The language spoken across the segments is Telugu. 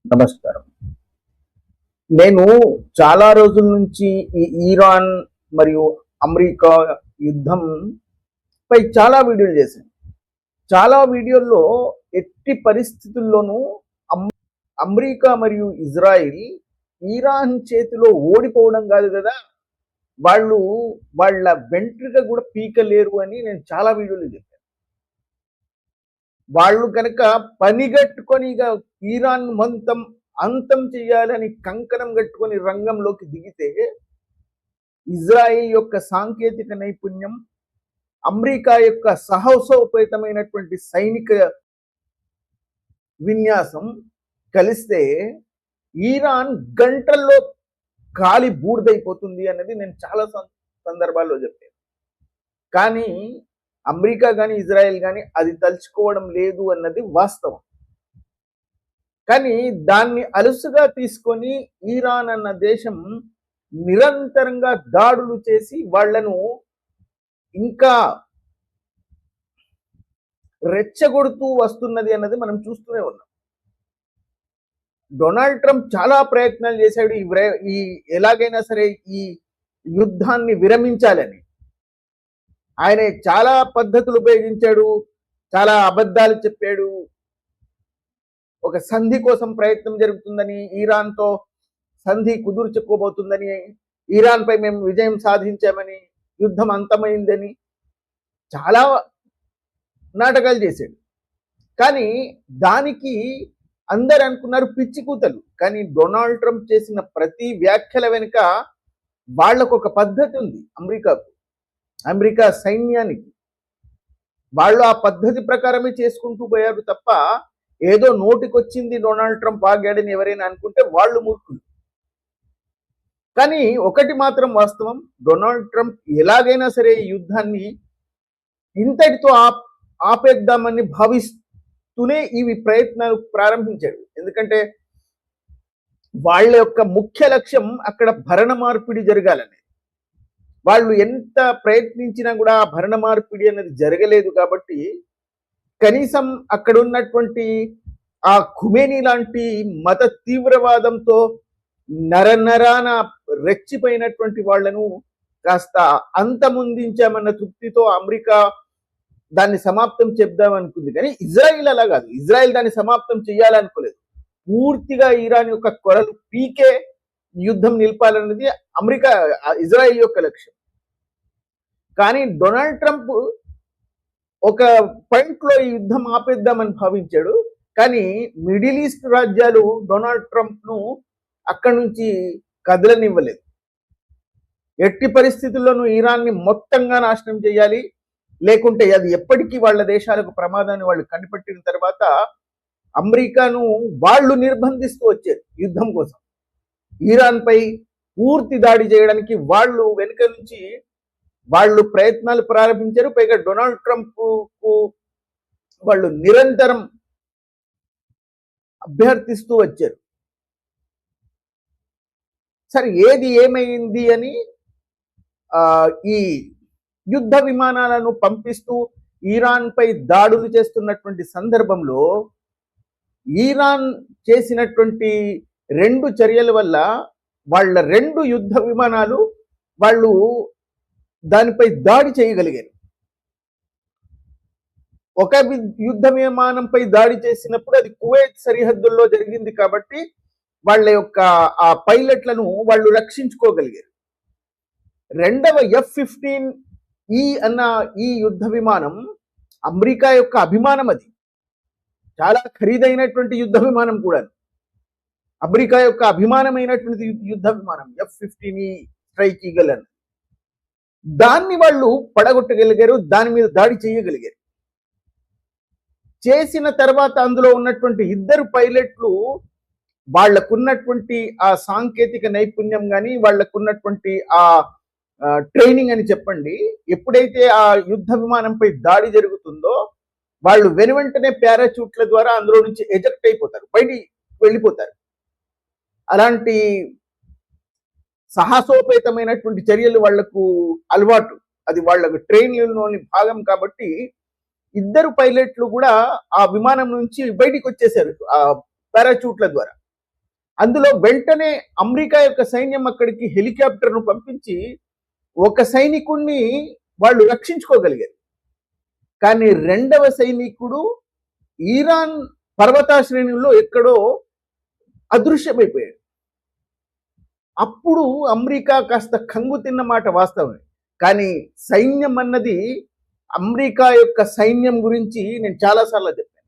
నమస్కారం. నేను చాలా రోజుల నుంచి ఈ ఇరాన్ మరియు అమెరికా యుద్ధం పై చాలా వీడియోలు చేశాను. చాలా వీడియోల్లో ఎట్టి పరిస్థితుల్లోనూ అమ్ అమెరికా మరియు ఇజ్రాయిల్ ఇరాన్ చేతిలో ఓడిపోవడం కాదు కదా! వాళ్ళు వాళ్ళ వెంట్రుక కూడా పీకలేరు అని నేను చాలా వీడియోలు చెప్పాను. వాళ్ళు గనక పనిగట్టుకొని ఇక ఇరాన్ అంతం చేయాలని కంకణం కట్టుకొని రంగంలోకి దిగితే ఇజ్రాయిల్ యొక్క సాంకేతిక నైపుణ్యం, అమెరికా యొక్క సాహసోపేతమైనటువంటి సైనిక విన్యాసం కలిస్తే ఇరాన్ గంటల్లో కాలి బూడిదైపోతుంది అన్నది నేను చాలా సందర్భాల్లో చెప్పాను. కానీ అమెరికా కానీ ఇజ్రాయెల్ కానీ అది తలుచుకోవడం లేదు అన్నది వాస్తవం. కానీ దాన్ని అలుసుగా తీసుకొని ఇరాన్ అన్న దేశం నిరంతరంగా దాడులు చేసి వాళ్లను ఇంకా రెచ్చగొడుతూ వస్తున్నది అన్నది మనం చూస్తూనే ఉన్నాం. డొనాల్డ్ ట్రంప్ చాలా ప్రయత్నాలు చేశాడు ఈ ఎలాగైనా సరే ఈ యుద్ధాన్ని విరమించాలని. ఆయన చాలా పద్ధతులు ఉపయోగించాడు, చాలా అబద్ధాలు చెప్పాడు. ఒక సంధి కోసం ప్రయత్నం జరుగుతుందని, ఇరాన్తో సంధి కుదుర్చుకోబోతుందని, ఇరాన్ పై మేము విజయం సాధించామని, యుద్ధం అంతమైందని చాలా నాటకాలు చేశాడు. కానీ దానికి అందరు అనుకున్నారు పిచ్చి కూతలు. కానీ డొనాల్డ్ ట్రంప్ చేసిన ప్రతి వ్యాఖ్యల వెనుక వాళ్లకు ఒక పద్ధతి ఉంది. అమెరికా సైన్యానికి వాళ్ళు ఆ పద్ధతి ప్రకారమే చేసుకుంటూ పోయారు తప్ప ఏదో నోటికొచ్చింది డొనాల్డ్ ట్రంప్ ఆగాడని ఎవరైనా అనుకుంటే వాళ్ళు మూర్ఖులు. కానీ ఒకటి మాత్రం వాస్తవం, డొనాల్డ్ ట్రంప్ ఎలాగైనా సరే ఈ యుద్ధాన్ని ఇంతటితో ఆపేద్దామని భావిస్తూనే ఇవి ప్రయత్నాలు ప్రారంభించాడు. ఎందుకంటే వాళ్ళ యొక్క ముఖ్య లక్ష్యం అక్కడ భరణ మార్పిడి జరగాలని. వాళ్ళు ఎంత ప్రయత్నించినా కూడా ఆ భరణ మార్పిడి అనేది జరగలేదు. కాబట్టి కనీసం అక్కడ ఉన్నటువంటి ఆ ఖుమేని లాంటి మత తీవ్రవాదంతో నరనరాన రెచ్చిపోయినటువంటి వాళ్లను కాస్త అంతమొందించామన్న తృప్తితో అమెరికా దాన్ని సమాప్తం చెప్దాం అనుకుంది. కానీ ఇజ్రాయిల్ అలా కాదు. ఇజ్రాయిల్ దాన్ని సమాప్తం చేయాలనుకోలేదు. పూర్తిగా ఇరాన్ యొక్క కొరలు పీకే యుద్ధం నిలపాలన్నది ఇజ్రాయిల్ యొక్క లక్ష్యం. కానీ డొనాల్డ్ ట్రంప్ ఒక పాయింట్ లో ఈ యుద్ధం ఆపేద్దామని భావించాడు. కానీ మిడిల్ ఈస్ట్ రాజ్యాలు డొనాల్డ్ ట్రంప్ ను అక్కడి నుంచి కదలనివ్వలేదు. ఎట్టి పరిస్థితుల్లోనూ ఇరాన్ని మొత్తంగా నాశనం చేయాలి, లేకుంటే అది ఎప్పటికీ వాళ్ళ దేశాలకు ప్రమాదాన్ని వాళ్ళు కనిపెట్టిన తర్వాత అమెరికాను వాళ్ళు నిర్బంధిస్తూ వచ్చారు యుద్ధం కోసం. ఇరాన్ పై పూర్తి దాడి చేయడానికి వాళ్ళు వెనుక నుంచి వాళ్ళు ప్రయత్నాలు ప్రారంభించారు. పైగా డొనాల్డ్ ట్రంప్ కు వాళ్ళు నిరంతరం అభ్యర్థిస్తూ వచ్చారు. సరే ఏది ఏమైంది అని ఈ యుద్ధ విమానాలను పంపిస్తూ ఇరాన్ పై దాడులు చేస్తున్నటువంటి సందర్భంలో ఇరాన్ చేసినటువంటి 2 చర్యల వల్ల వాళ్ళ 2 యుద్ధ విమానాలు వాళ్ళు దానిపై దాడి చేయగలిగారు. ఒక యుద్ధ విమానంపై దాడి చేసినప్పుడు అది కువైట్ సరిహద్దుల్లో జరిగింది కాబట్టి వాళ్ళ యొక్క ఆ పైలట్లను వాళ్ళు రక్షించుకోగలిగారు. రెండవ F-15E అన్న ఈ యుద్ధ విమానం అమెరికా యొక్క అభిమానం. అది చాలా ఖరీదైనటువంటి యుద్ధ విమానం కూడా. అమెరికా యొక్క అభిమానమైనటువంటి యుద్ధ విమానం F-15E స్ట్రైక్ ఈగల్ అని. దాన్ని వాళ్ళు పడగొట్టగలిగారు, దాని మీద దాడి చేయగలిగారు. చేసిన తర్వాత అందులో ఉన్నటువంటి 2 పైలట్లు వాళ్లకున్నటువంటి ఆ సాంకేతిక నైపుణ్యం కానీ వాళ్లకున్నటువంటి ఆ ట్రైనింగ్ అని చెప్పండి, ఎప్పుడైతే ఆ యుద్ధ విమానంపై దాడి జరుగుతుందో వాళ్ళు వెనువెంటనే పారాచూట్ల ద్వారా అందులో నుంచి ఎజెక్ట్ అయిపోతారు, బయటికి వెళ్ళిపోతారు. అలాంటి సాహసోపేతమైనటువంటి చర్యలు వాళ్లకు అలవాటు, అది వాళ్లకు ట్రైన్లోని భాగం. కాబట్టి 2 పైలట్లు కూడా ఆ విమానం నుంచి బయటికి వచ్చేసారు ఆ పారాచూట్ల ద్వారా. అందులో వెంటనే అమెరికా యొక్క సైన్యం అక్కడికి హెలికాప్టర్ను పంపించి ఒక సైనికుణ్ణి వాళ్ళు రక్షించుకోగలిగారు. కానీ రెండవ సైనికుడు ఇరాన్ పర్వతాశ్రేణుల్లో ఎక్కడో అదృశ్యమైపోయాడు. అప్పుడు అమెరికా కాస్త కంగు తిన్న మాట వాస్తవమే. కానీ సైన్యం అన్నది అమెరికా యొక్క సైన్యం గురించి నేను చాలాసార్లు చెప్పాను.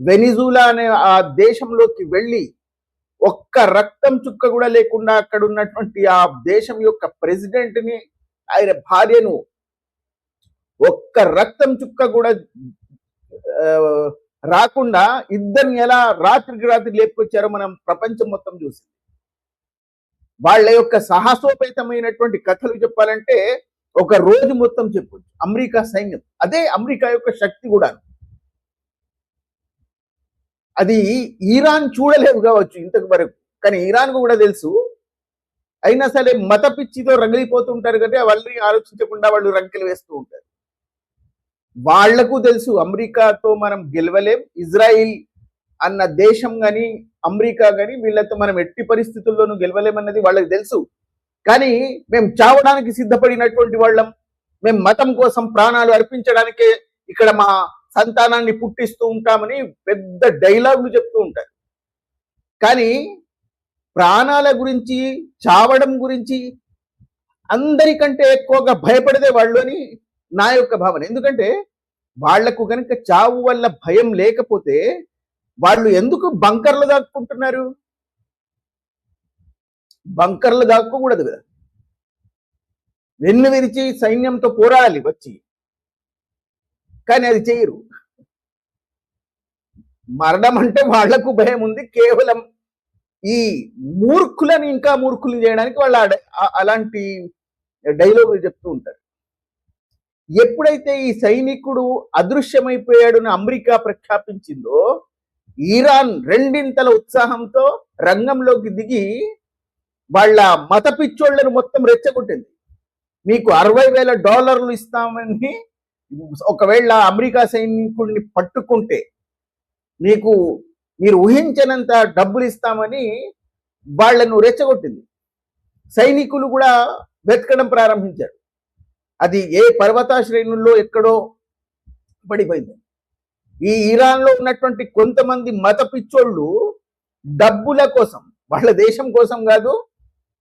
వెనిజులా అనే ఆ దేశంలోకి వెళ్ళి ఒక్క రక్తం చుక్క కూడా లేకుండా అక్కడ ఉన్నటువంటి ఆ దేశం యొక్క ప్రెసిడెంట్ని, ఆయన భార్యను ఒక్క రక్తం చుక్క కూడా రాకుండా ఇద్దరిని ఎలా రాత్రికి రాత్రి లేపుకొచ్చారో మనం ప్రపంచం మొత్తం చూసింది. వాళ్ళ యొక్క సాహసోపేతమైనటువంటి కథలు చెప్పాలంటే ఒక రోజు మొత్తం చెప్పొచ్చు. అమెరికా సైన్యం అదే అమెరికా యొక్క శక్తి కూడా. అది ఇరాన్ చూడలేదు కావచ్చు ఇంతకు వరకు, కానీ ఇరాన్కు కూడా తెలుసు. అయినా సరే మత పిచ్చితో రగిలిపోతుంటారు కదా, వాళ్ళని ఆలోచించకుండా వాళ్ళు రంకెలు వేస్తూ ఉంటారు. వాళ్లకు తెలుసు అమెరికాతో మనం గెలవలేం, ఇజ్రాయిల్ అన్న దేశం కానీ అమెరికా కానీ వీళ్ళతో మనం ఎట్టి పరిస్థితుల్లోనూ గెలవలేమన్నది వాళ్ళకి తెలుసు. కానీ మేము చావడానికి సిద్ధపడినటువంటి వాళ్ళం, మేము మతం కోసం ప్రాణాలు అర్పించడానికే ఇక్కడ మా సంతానాన్ని పుట్టిస్తూ ఉంటామని పెద్ద డైలాగులు చెప్తూ ఉంటారు. కానీ ప్రాణాల గురించి, చావడం గురించి అందరికంటే ఎక్కువగా భయపడదే వాళ్ళు అని నా యొక్క భావన. ఎందుకంటే వాళ్లకు కనుక చావు వల్ల భయం లేకపోతే వాళ్ళు ఎందుకు బంకర్లు దాక్కుంటున్నారు? బంకర్లు దాక్కోకూడదు కదా, వెన్ను విరిచి సైన్యంతో పోరాడాలి వచ్చి. కానీ అది చేయరు. మరణం అంటే వాళ్లకు భయం ఉంది. కేవలం ఈ మూర్ఖులను ఇంకా మూర్ఖులు చేయడానికి వాళ్ళు అలాంటి డైలాగులు చెప్తూ ఉంటారు. ఎప్పుడైతే ఈ సైనికుడు అదృశ్యమైపోయాడని అమెరికా ప్రఖ్యాపించిందో, ఇరాన్ రెండింతల ఉత్సాహంతో రంగంలోకి దిగి వాళ్ళ మత పిచ్చోళ్లను మొత్తం రెచ్చగొట్టింది. మీకు $60,000 ఇస్తామని ఒకవేళ అమెరికా సైనికుడిని పట్టుకుంటే మీరు ఊహించనంత డబ్బులు ఇస్తామని వాళ్లను రెచ్చగొట్టింది. సైనికులు కూడా వెతకడం ప్రారంభించారు. అది ఏ పర్వతాశ్రేణుల్లో ఎక్కడో పడిపోయింది. ఈ ఇరాన్లో ఉన్నటువంటి కొంతమంది మత పిచ్చోళ్ళు డబ్బుల కోసం, వాళ్ళ దేశం కోసం కాదు,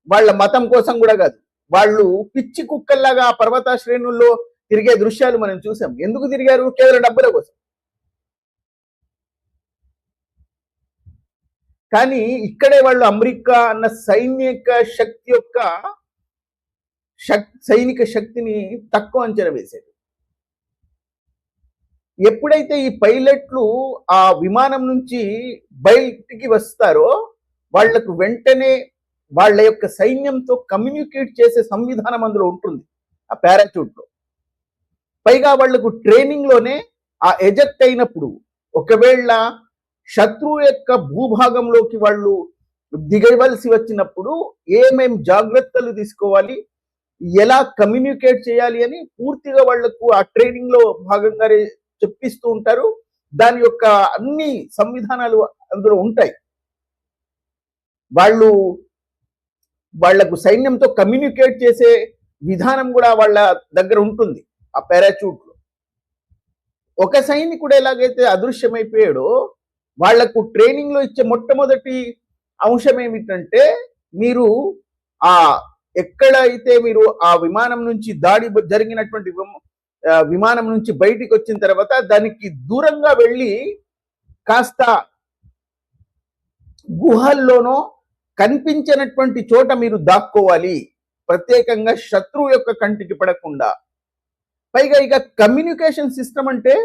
వాళ్ళ మతం కోసం కూడా కాదు, వాళ్ళు పిచ్చి కుక్కల్లాగా ఆ పర్వత శ్రేణుల్లో తిరిగే దృశ్యాలు మనం చూసాం. ఎందుకు తిరిగారు? కేవలం డబ్బుల కోసం. కానీ ఇక్కడే వాళ్ళు అమెరికా అన్న సైనిక శక్తి యొక్క సైనిక శక్తిని తక్కువ అంచనా వేశారు. ఎప్పుడైతే ఈ పైలట్లు ఆ విమానం నుంచి బయటికి వస్తారో వాళ్లకు వెంటనే వాళ్ళ యొక్క సైన్యంతో కమ్యూనికేట్ చేసే సంవిధానం అందులో ఉంటుంది ఆ పారాచూట్ లో. పైగా వాళ్లకు ట్రైనింగ్ లోనే ఆ ఎజెక్ట్ అయినప్పుడు ఒకవేళ శత్రువు యొక్క భూభాగంలోకి వాళ్ళు దిగవలసి వచ్చినప్పుడు ఏమేం జాగ్రత్తలు తీసుకోవాలి, ఎలా కమ్యూనికేట్ చేయాలి అని పూర్తిగా వాళ్లకు ఆ ట్రైనింగ్ లో భాగంగానే చెప్పిస్తూ ఉంటారు. దాని యొక్క అన్ని సంవిధానాలు అందులో ఉంటాయి. వాళ్లకు సైన్యంతో కమ్యూనికేట్ చేసే విధానం కూడా వాళ్ళ దగ్గర ఉంటుంది ఆ పారాచూట్ లో. ఒక సైనికుడు ఎలాగైతే అదృశ్యమైపోయాడో వాళ్లకు ట్రైనింగ్ లో ఇచ్చే మొట్టమొదటి అంశం ఏమిటంటే, మీరు ఎక్కడైతే మీరు ఆ విమానం నుంచి దాడి జరిగినటువంటి విమానం నుంచి బయటికి వచ్చిన తర్వాత దానికి దూరంగా వెళ్ళి కాస్త గుహల్లోనో కనిపించినటువంటి చోట మీరు దాక్కోవాలి, ప్రత్యేకంగా శత్రువు యొక్క కంటికి పడకుండా. పైగా ఇక కమ్యూనికేషన్ సిస్టమ్ అంటే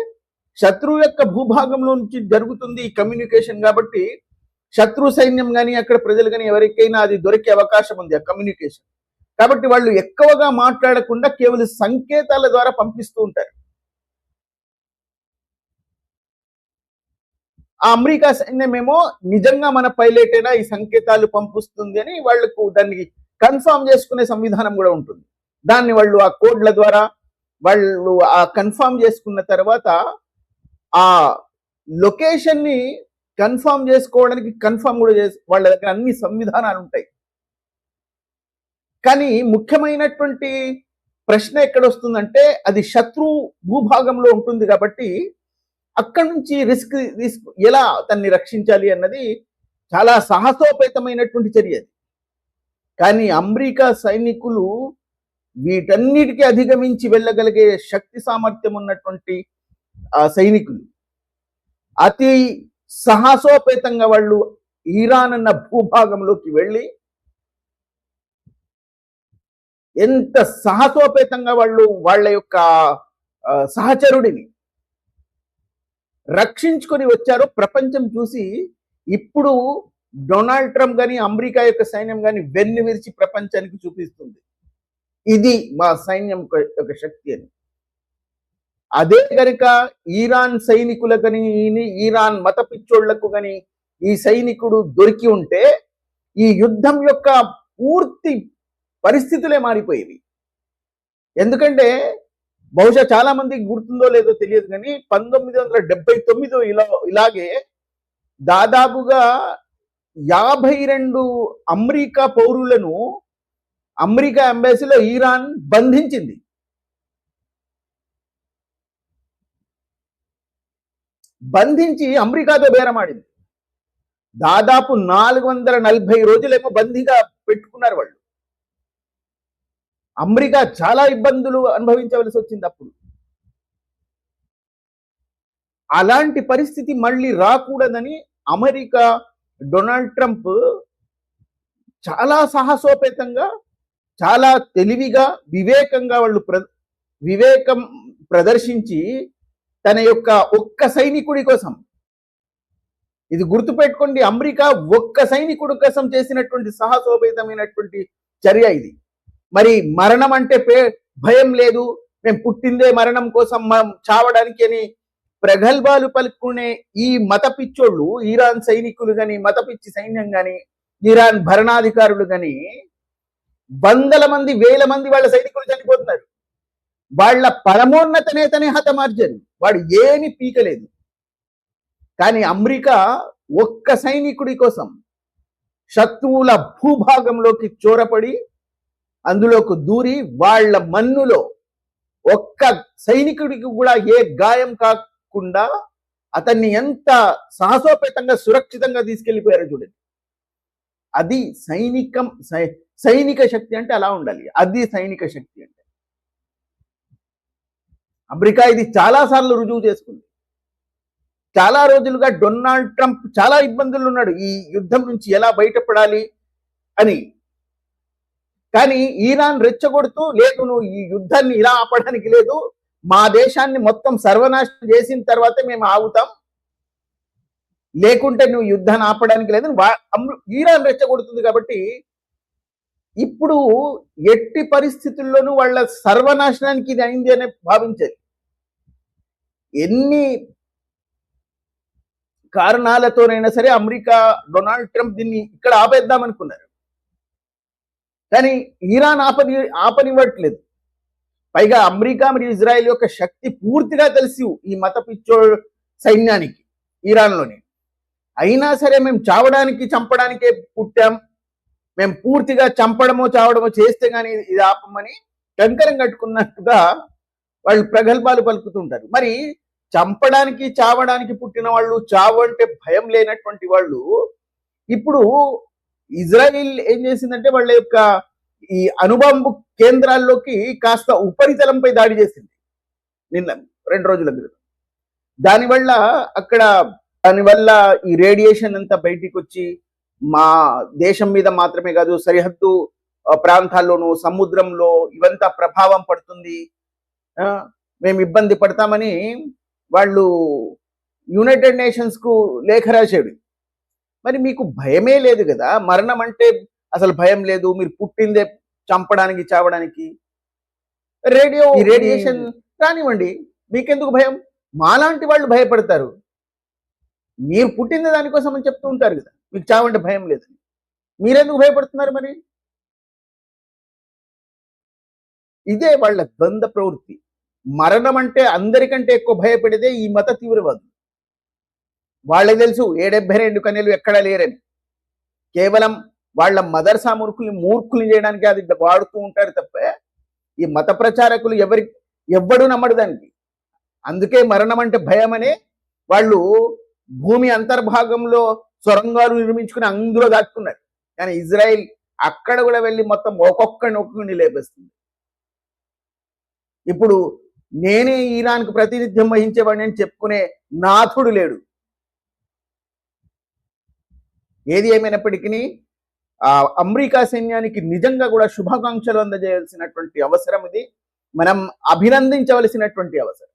శత్రువు యొక్క భూభాగంలో నుంచి జరుగుతుంది ఈ కమ్యూనికేషన్ కాబట్టి శత్రు సైన్యం కానీ అక్కడ ప్రజలు కానీ ఎవరికైనా అది దొరికే అవకాశం ఉంది ఆ కమ్యూనికేషన్. కాబట్టి వాళ్ళు ఎక్కువగా మాట్లాడకుండా కేవలం సంకేతాల ద్వారా పంపిస్తూ ఉంటారు. ఆ అమెరికా సైన్యమేమో నిజంగా మన పైలటేనా ఈ సంకేతాలు పంపిస్తుంది అని వాళ్లకు దాన్ని కన్ఫర్మ్ చేసుకునే సంవిధానం కూడా ఉంటుంది. దాన్ని వాళ్ళు ఆ కోడ్ల ద్వారా వాళ్ళు ఆ కన్ఫర్మ్ చేసుకున్న తర్వాత ఆ లొకేషన్ ని కన్ఫర్మ్ చేసుకోవడానికి కన్ఫర్మ్ కూడా వాళ్ళ దగ్గర అన్ని సంవిధానాలు ఉంటాయి. కానీ ముఖ్యమైనటువంటి ప్రశ్న ఎక్కడ వస్తుందంటే అది శత్రు భూభాగంలో ఉంటుంది కాబట్టి అక్కడి నుంచి రిస్క్ ఎలా తన్ని రక్షించాలి అన్నది చాలా సాహసోపేతమైనటువంటి చర్య. కానీ అమెరికా సైనికులు వీటన్నిటికీ అధిగమించి వెళ్ళగలిగే శక్తి సామర్థ్యం ఉన్నటువంటి సైనికులు అతి సాహసోపేతంగా వాళ్ళు ఇరాన్ అన్న భూభాగంలోకి వెళ్ళి ఎంత సాహసోపేతంగా వాళ్ళు వాళ్ళ యొక్క సహచరుడిని రక్షించుకొని వచ్చారో ప్రపంచం చూసి ఇప్పుడు డొనాల్డ్ ట్రంప్ కానీ అమెరికా యొక్క సైన్యం కానీ వెన్ను విరిచి ప్రపంచానికి చూపిస్తుంది, ఇది మా సైన్యం యొక్క శక్తి అని. అదే కనుక ఈరాన్ సైనికులకు కానీ ఈరాన్ మత పిచ్చోళ్లకు కానీ ఈ సైనికుడు దొరికి ఉంటే ఈ యుద్ధం యొక్క పూర్తి పరిస్థితులే మారిపోయేవి. ఎందుకంటే బహుశా చాలా మందికి గుర్తుందో లేదో తెలియదు కానీ 1979 ఇలాగే దాదాపుగా 52 అమెరికా పౌరులను అమెరికా ఎంబసీలో ఇరాన్ బంధించింది. బంధించి అమెరికాతో బేరమాడింది. దాదాపు 440 రోజులేమో బందీగా పెట్టుకున్నారు వాళ్ళు. అమెరికా చాలా ఇబ్బందులు అనుభవించవలసి వచ్చింది అప్పుడు. అలాంటి పరిస్థితి మళ్ళీ రాకూడదని అమెరికా డొనాల్డ్ ట్రంప్ చాలా సాహసోపేతంగా చాలా తెలివిగా వివేకంగా వివేకం ప్రదర్శించి తన యొక్క ఒక్క సైనికుడి కోసం, ఇది గుర్తుపెట్టుకోండి, అమెరికా ఒక్క సైనికుడి కోసం చేసినటువంటి సాహసోపేతమైనటువంటి చర్య ఇది. మరి మరణం అంటే భయం లేదు, మేము పుట్టిందే మరణం కోసం చావడానికి అని ప్రగల్భాలు పలుకునే ఈ మత పిచ్చోళ్ళు, ఇరాన్ సైనికులు కానీ మత పిచ్చి సైన్యం కానీ ఇరాన్ భరణాధికారులు కానీ వందల మంది వేల మంది వాళ్ళ సైనికులు చనిపోతున్నారు. వాళ్ళ పరమోన్నత నేతనే హతమార్జరు, వాడు ఏమి పీకలేదు. కానీ అమెరికా ఒక్క సైనికుడి కోసం శత్రువుల భూభాగంలోకి చొరపడి అందులోకి దూరి వాళ్ళ మన్నులో ఒక్క సైనికుడికి కూడా ఏ గాయం కాకుండా అతన్ని ఎంత సాహసోపేతంగా సురక్షితంగా తీసుకెళ్లిపోయారో చూడండి. అది సైనిక శక్తి అంటే అలా ఉండాలి. అది సైనిక శక్తి అంటే. అమెరికా ఇది చాలాసార్లు రుజువు చేసుకుంది. చాలా రోజులుగా డొనాల్డ్ ట్రంప్ చాలా ఇబ్బందులు ఉన్నాడు ఈ యుద్ధం నుంచి ఎలా బయటపడాలి అని. కానీ ఇరాన్ రెచ్చగొడుతూ, లేదు నువ్వు ఈ యుద్ధాన్ని ఇలా ఆపడానికి లేదు, మా దేశాన్ని మొత్తం సర్వనాశనం చేసిన తర్వాతే మేము ఆగుతాం, లేకుంటే నువ్వు యుద్ధాన్ని ఆపడానికి లేదు ఇరాన్ రెచ్చగొడుతుంది. కాబట్టి ఇప్పుడు ఎట్టి పరిస్థితుల్లోనూ వాళ్ళ సర్వనాశనానికి ఇది అయింది అని భావించాలి. ఎన్ని కారణాలతోనైనా సరే అమెరికా డొనాల్డ్ ట్రంప్ దీన్ని ఇక్కడ ఆపేద్దామనుకున్నారు, కానీ ఇరాన్ ఆపనివ్వట్లేదు. పైగా అమెరికా మరియు ఇజ్రాయెల్ యొక్క శక్తి పూర్తిగా తెలిసి ఈ మత పిచ్చో సైన్యానికి ఇరాన్లోని. అయినా సరే మేము చావడానికి చంపడానికే పుట్టాం, మేము పూర్తిగా చంపడమో చావడమో చేస్తే కానీ ఇది ఆపమని కంకరం కట్టుకున్నట్టుగా వాళ్ళు ప్రగల్భాలు పలుకుతుంటారు. మరి చంపడానికి చావడానికి పుట్టిన వాళ్ళు, చావు అంటే భయం లేనటువంటి వాళ్ళు ఇప్పుడు ఇజ్రాయిల్ ఏం చేసిందంటే వాళ్ళ యొక్క ఈ అణుబాంబు కేంద్రాల్లోకి కాస్త ఉపరితలంపై దాడి చేసింది నిన్న 2 రోజుల క్రితం. దానివల్ల ఈ రేడియేషన్ అంతా బయటికి వచ్చి మా దేశం మీద మాత్రమే కాదు సరిహద్దు ప్రాంతాల్లోనూ సముద్రంలో ఇవంతా ప్రభావం పడుతుంది, మేము ఇబ్బంది పడతామని వాళ్ళు యునైటెడ్ నేషన్స్ కు లేఖ రాశాడు. మరి మీకు భయమే లేదు కదా, మరణం అంటే అసలు భయం లేదు, మీరు పుట్టిందే చంపడానికి చావడానికి, రేడియేషన్ రానివ్వండి, మీకెందుకు భయం? మాలాంటి వాళ్ళు భయపడతారు, మీరు పుట్టింది దానికోసం అని చెప్తూ ఉంటారు కదా, మీకు చావంటే భయం లేదని, మీరెందుకు భయపడుతున్నారు? మరి ఇదే వాళ్ళ ద్వంద్వ ప్రవృత్తి. మరణం అంటే అందరికంటే ఎక్కువ భయపడేదే ఈ మత తీవ్రవాదులు. వాళ్ళకి తెలుసు 72 కన్యలు ఎక్కడా లేరని. కేవలం వాళ్ళ మదర్సా మూర్ఖుల్ని చేయడానికి అది వాడుతూ ఉంటారు తప్ప ఈ మత ప్రచారకులు ఎవ్వడూ నమ్మడు దానికి. అందుకే మరణం అంటే భయమనే వాళ్ళు భూమి అంతర్భాగంలో సొరంగాలు నిర్మించుకుని అందులో దాక్కున్నారు. కానీ ఇజ్రాయిల్ అక్కడ కూడా వెళ్ళి మొత్తం ఒక్కొక్కడిని లేపేస్తుంది. ఇప్పుడు నేనే ఇరాన్కు ప్రాతినిధ్యం వహించేవాడిని అని చెప్పుకునే నాథుడు లేడు. ఏది ఏమైనప్పటికీ అమెరికా సైన్యానికి నిజంగా కూడా శుభాకాంక్షలు అందజేయాల్సినటువంటి అవసరం ఇది. మనం అభినందించవలసినటువంటి అవసరం.